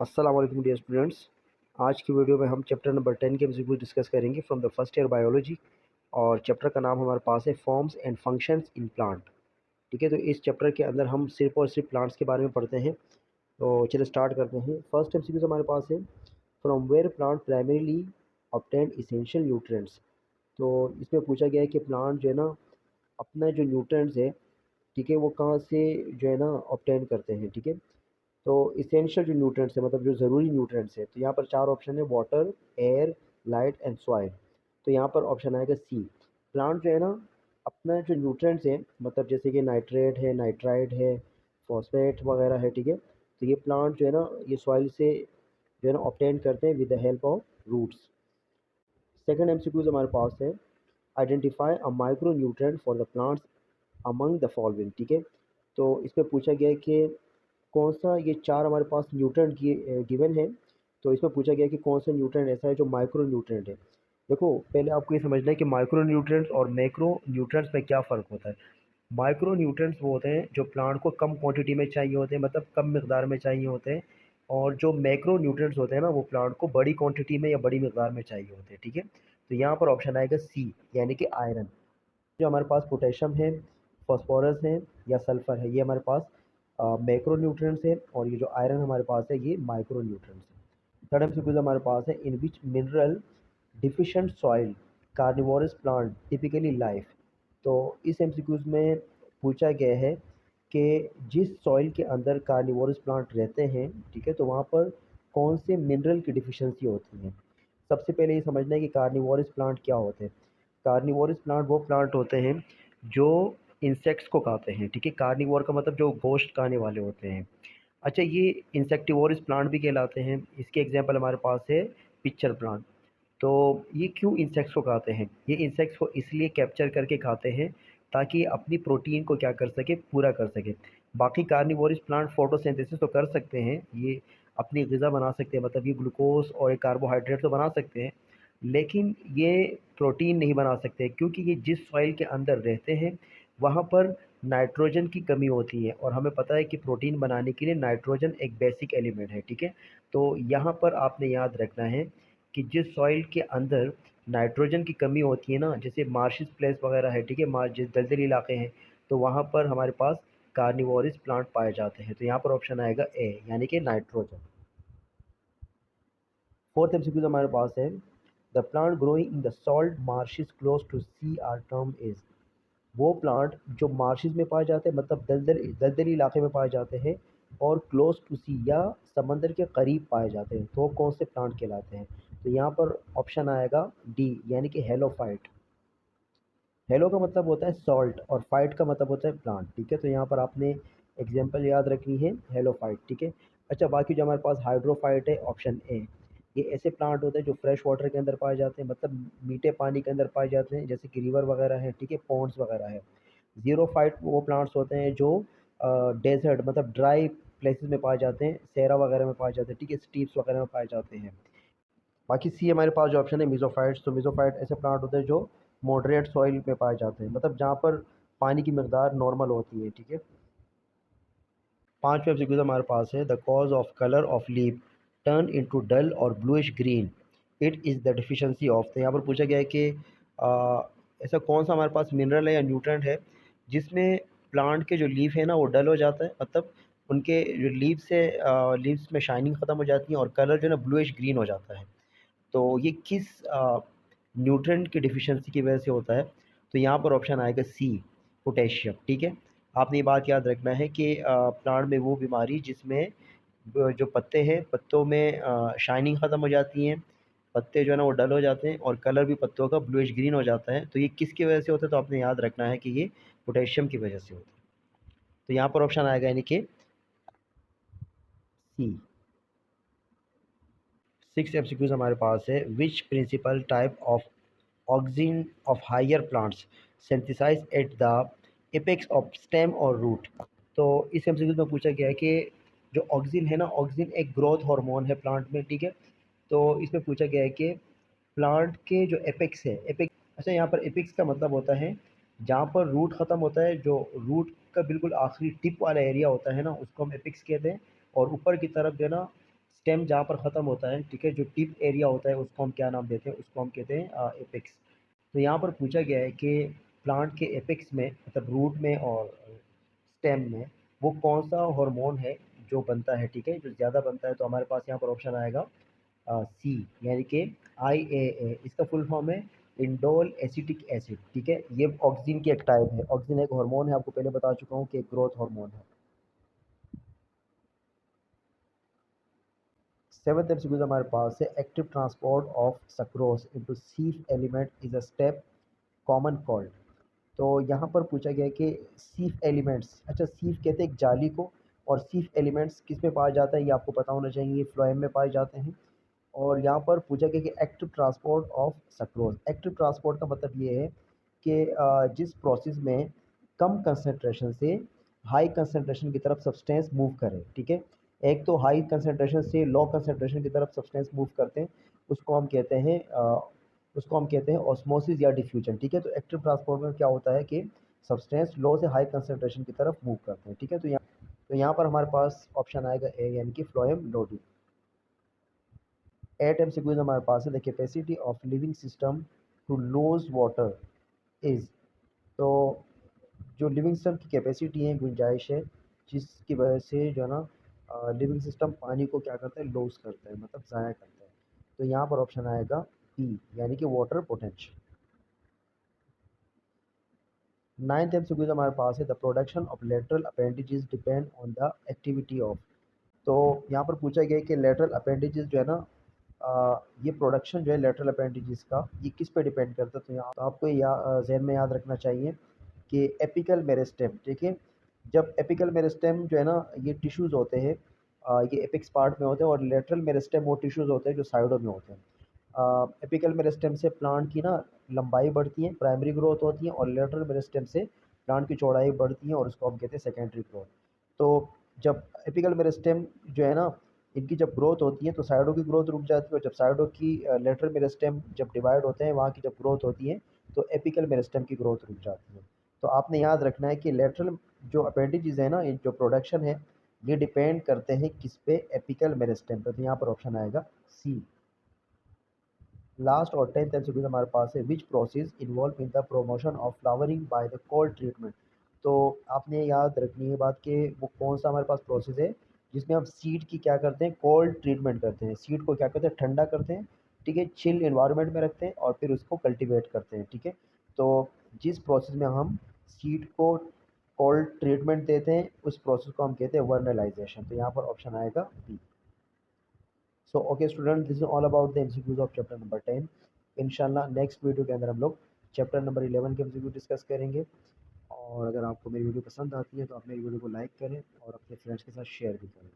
अस्सलाम वालेकुम dear students. आज की वीडियो में हम चैप्टर नंबर 10 के एमसीक्यू डिस्कस करेंगे from the first year biology. और चैप्टर का नाम हमारे पास है forms and functions in plant. ठीक है, तो इस चैप्टर के अंदर हम सिर्फ और सिर्फ प्लांट्स के बारे में पढ़ते हैं। तो चलिए स्टार्ट करते हैं। फर्स्ट एमसीक्यू हमारे पास है from where plant primarily obtain essential nutrients. तो इसमें पूछा गया है कि प्लांट जो है ना अपना जो न्यूट्रिएंट्स है, ठीक है, वो कहाँ से जो है ना ऑब्टेन करते हैं। ठीक है, तो इसेंशियल जो न्यूट्रिएंट्स है मतलब जो ज़रूरी न्यूट्रिएंट्स है, तो यहाँ पर चार ऑप्शन है: water, air, light and soil. तो यहाँ पर ऑप्शन आएगा सी। प्लांट जो है ना अपना जो न्यूट्रिएंट्स है मतलब जैसे कि नाइट्रेट है, नाइट्राइट है, फॉस्फेट वगैरह है, ठीक है, तो ये प्लांट जो है ना ये सॉइल से जो है ना ऑब्टेन करते हैं with the help of roots. Second MCQs हमारे पास है identify a micro nutrient for the plants among the following. ठीक है, तो इसमें पूछा गया है कि कौन सा ये चार हमारे पास न्यूट्रिएंट गिवन है। तो इसमें पूछा गया कि कौन सा न्यूट्रिएंट ऐसा है जो माइक्रो न्यूट्रिएंट है। देखो, पहले आपको ये समझना है कि माइक्रो न्यूट्रिएंट्स और मैक्रो न्यूट्रिएंट्स में क्या फ़र्क होता है। माइक्रो न्यूट्रिएंट्स वो होते हैं जो प्लांट को कम क्वांटिटी में चाहिए होते हैं, मतलब कम मिकदार में चाहिए होते हैं। और जो मैक्रो न्यूट्रिएंट्स होते हैं ना वो प्लांट को बड़ी क्वांटिटी में या बड़ी मिकदार में चाहिए होते हैं। ठीक है, तो यहाँ पर ऑप्शन आएगा सी, यानी कि आयरन। जो हमारे पास पोटेशियम है, फास्फोरस है या सल्फर है, ये हमारे पास मैक्रो न्यूट्रिएंट्स है। और ये जो आयरन हमारे पास है ये माइक्रो न्यूट्रिएंट्स है। थर्ड एमसीक्यू हमारे पास है in which mineral deficient soil carnivorous plant typically life. तो इस एमसीक्यूज में पूछा गया है कि जिस सॉइल के अंदर कार्निवोरस प्लांट रहते हैं, ठीक है, तो वहाँ पर कौन से मिनरल की डिफिशिएंसी होती है। सबसे पहले ये समझना है कि कार्निवोरस प्लांट क्या होते हैं। कार्निवोरस प्लांट वो प्लांट होते हैं जो इंसेक्ट्स को खाते हैं। ठीक है, कार्निवोर का मतलब जो गोश्त खाने वाले होते हैं। अच्छा, ये इंसेक्टिवोरस प्लांट भी कहलाते हैं। इसके एग्जांपल हमारे पास है पिक्चर प्लांट। तो ये क्यों इंसेक्ट्स को खाते हैं? ये इंसेक्ट्स को इसलिए कैप्चर करके खाते हैं ताकि ये अपनी प्रोटीन को क्या कर सके, पूरा कर सके। बाकी कार्निवोरस प्लांट फोटोसिंथेसिस तो कर सकते हैं, ये अपनी ग़िज़ा बना सकते हैं, मतलब ये ग्लूकोज और ये कार्बोहाइड्रेट तो बना सकते हैं, लेकिन ये प्रोटीन नहीं बना सकते क्योंकि ये जिस सॉइल के अंदर रहते हैं वहाँ पर नाइट्रोजन की कमी होती है। और हमें पता है कि प्रोटीन बनाने के लिए नाइट्रोजन एक बेसिक एलिमेंट है। ठीक है, तो यहाँ पर आपने याद रखना है कि जिस सॉइल के अंदर नाइट्रोजन की कमी होती है ना, जैसे मार्शिस प्लेस वगैरह है, ठीक है, जिस दलदली इलाके हैं, तो वहाँ पर हमारे पास कार्निवोरस प्लांट पाए जाते हैं। तो यहाँ पर ऑप्शन आएगा ए, यानी कि नाइट्रोजन। फोर्थ एमसीक्यू हमारे पास है the plant growing in the salt marshes close to sea are term is. वो प्लांट जो मार्शिस में पाए जाते हैं, मतलब दलदली इलाके में पाए जाते हैं और क्लोज टू सी या समंदर के करीब पाए जाते हैं, तो वो कौन से प्लांट कहलाते हैं। तो यहाँ पर ऑप्शन आएगा डी, यानी कि हेलोफाइट। हेलो का मतलब होता है सॉल्ट और फाइट का मतलब होता है प्लांट। ठीक है, तो यहाँ पर आपने एग्जाम्पल याद रखनी है हेलोफाइट। ठीक है, अच्छा, बाकी जो हमारे पास हाइड्रोफाइट है ऑप्शन ए। ये ऐसे प्लांट होते हैं जो फ्रेश वाटर के अंदर पाए जाते हैं, मतलब मीठे पानी के अंदर पाए जाते हैं, जैसे कि रिवर वगैरह है, ठीक है, पॉन्ड्स वगैरह है। ज़ीरोफाइट वो प्लांट्स होते हैं जो डेजर्ट मतलब ड्राई प्लेसेस में पाए जाते हैं, सहरा वगैरह में पाए जाते हैं, ठीक है, स्टीप्स वगैरह में पाए जाते हैं। बाकी सी हमारे पास जो ऑप्शन है मीज़ोफाइट्स। तो मीज़ोफाइट ऐसे प्लांट होते हैं जो मॉडरेट सॉइल में पाए जाते हैं, मतलब जहाँ पर पानी की मकदार नॉर्मल होती है। ठीक है, पांचवें एमसीक्यू हमारे पास है the cause of colour of leaf turn into dull और bluish green, it is the deficiency of. तो यहाँ पर पूछा गया है कि ऐसा कौन सा हमारे पास मिनरल है या न्यूट्रेंट है जिसमें प्लांट के जो लीफ है ना वो डल हो जाता है, मतलब उनके जो लीव्स में शाइनिंग ख़त्म हो जाती है और कलर जो है ना ब्लूइश ग्रीन हो जाता है। तो ये किस न्यूट्रिएंट की डिफिशिएंसी की वजह से होता है। तो यहाँ पर ऑप्शन आएगा सी, पोटेशियम। ठीक है, आपने ये बात याद रखना है कि प्लांट में वो बीमारी जिसमें जो पत्ते हैं, पत्तों में शाइनिंग ख़त्म हो जाती है, पत्ते जो है ना वो डल हो जाते हैं और कलर भी पत्तों का ब्लूइश ग्रीन हो जाता है। तो ये किसकी वजह से होता है, तो आपने याद रखना है कि ये पोटेशियम की वजह से होता है। तो यहाँ पर ऑप्शन आएगा यानी कि सी। सिक्स एमसीक्यूज हमारे पास है which principal type of auxin of higher plants synthesise at the apex of stem और रूट। तो इस एमसीक्यू में पूछा गया है कि जो ऑक्सिन है ना, ऑक्सिन एक ग्रोथ हार्मोन है प्लांट में। ठीक है, तो इसमें पूछा गया है कि प्लांट के जो एपेक्स है, एपेक्स, अच्छा, यहाँ पर एपेक्स का मतलब होता है जहाँ पर रूट ख़त्म होता है, जो रूट का बिल्कुल आखिरी टिप वाला एरिया होता है ना उसको हम एपेक्स कहते हैं। और ऊपर की तरफ जो है ना स्टेम जहाँ पर ख़त्म होता है, ठीक है, जो टिप एरिया होता है उसको हम क्या नाम देते हैं, उसको हम कहते हैं एपेक्स। तो यहाँ पर पूछा गया है कि प्लांट के एपेक्स में, मतलब रूट में और स्टेम में, वो कौन सा हार्मोन है जो बनता है, ठीक है, जो ज़्यादा बनता है। तो हमारे पास यहाँ पर ऑप्शन आएगा सी, यानी कि IAA। इसका फुल फॉर्म है इंडोल एसिटिक एसिड, ठीक है। ये ऑक्सीजन की एक टाइप है। ऑक्सीजन एक हार्मोन है, आपको पहले बता चुका हूँ कि एक ग्रोथ हार्मोन है। सेवंथ एमसीक्यू हमारे पास है active transport of sucrose into sieve element is a step common called. तो यहाँ पर पूछा गया है कि सीफ एलिमेंट्स, अच्छा सीफ कहते हैं एक जाली को, और सीफ एलिमेंट्स किस में पाया जाता है ये आपको पता होना चाहिए, ये फ्लोएम में पाए जाते हैं। और यहाँ पर पूछा गया कि active transport of sucrose. Active transport का मतलब ये है कि जिस प्रोसेस में कम कंसनट्रेशन से हाई कंसनट्रेशन की तरफ सब्सटेंस मूव करे, ठीक है। एक तो हाई कंसनट्रेशन से लो कंसनट्रेशन की तरफ सब्सटेंस मूव करते हैं, उसको हम कहते हैं ऑस्मोसिस या डिफ्यूजन, ठीक है। तो एक्टिव ट्रांसपोर्ट में क्या होता है कि सब्सटेंस लो से हाई कंसनट्रेशन की तरफ मूव करते हैं, ठीक है। तो यहाँ पर हमारे पास ऑप्शन आएगा ए, यानी कि फ्लोएम लोडी। 8 MCQs हमारे पास है, the capacity of living system to lose water is. तो जो लिविंग सिस्टम की कैपेसिटी है, गुंजाइश है, जिसकी वजह से जो है ना लिविंग सिस्टम पानी को क्या करता है, लूज करता है, मतलब ज़ाया करता है। तो यहाँ पर ऑप्शन आएगा पी, यानी कि वाटर पोटेंशियल। 9th MCQ हमारे पास है, the production of lateral appendages depend on the activity of. तो यहाँ पर पूछा गया है कि लेटरल अपेंडिजेस जो है ना, ये प्रोडक्शन जो है लेटरल अपेंडिजेस का, ये किस पे डिपेंड करता है। तो यहाँ तो आपको जहन में याद रखना चाहिए कि एपिकल मेरिस्टेम, ठीक है। जब एपिकल मेरिस्टेम जो है ना, ये टिश्यूज़ होते हैं, ये एपिक्स पार्ट में होते हैं, और लेटरल मेरिस्टेम वो टिश्यूज़ होते हैं जो साइडों में होते हैं। एपिकल मेरिस्टेम से प्लांट की ना लंबाई बढ़ती है, प्राइमरी ग्रोथ होती है, और लेटरल मेरिस्टेम से प्लांट की चौड़ाई बढ़ती है, और उसको हम कहते हैं सेकेंडरी ग्रोथ। तो जब एपिकल मेरिस्टेम जो है ना, इनकी जब ग्रोथ होती है तो साइडों की ग्रोथ रुक जाती है, और जब साइडों की लेटरल मेरिस्टेम जब डिवाइड होते हैं, वहाँ की जब ग्रोथ होती है, तो एपिकल मेरिस्टेम की ग्रोथ रुक जाती है। तो आपने याद रखना है कि लेटरल जो अपेंडिजेस है ना, इन जो प्रोडक्शन है, ये डिपेंड करते हैं किस पे, एपिकल मेरिस्टेम पे। तो यहाँ पर ऑप्शन आएगा सी। लास्ट और 10th एमसीक्यू हमारे पास है, which process involve in the promotion of flowering by the cold treatment. तो आपने याद रखनी है बात कि वो कौन सा हमारे पास प्रोसेस है जिसमें हम सीड की क्या करते हैं, कोल्ड ट्रीटमेंट करते हैं। सीड को क्या करते हैं, ठंडा करते हैं, ठीक है, चिल इन्वायरमेंट में रखते हैं, और फिर उसको कल्टीवेट करते हैं, ठीक है। तो जिस प्रोसेस में हम सीड को कोल्ड ट्रीटमेंट देते हैं, उस प्रोसेस को हम कहते हैं वर्नलाइजेशन। तो यहाँ पर ऑप्शन आएगा B. So okay student, this is all about the MCQs of chapter number 10। इंशाल्लाह नेक्स्ट वीडियो के अंदर हम लोग चैप्टर नंबर 11 के एमसीक्यू डिस्कस करेंगे। और अगर आपको मेरी वीडियो पसंद आती है तो आप मेरी वीडियो को लाइक करें और अपने फ्रेंड्स के साथ शेयर भी करें।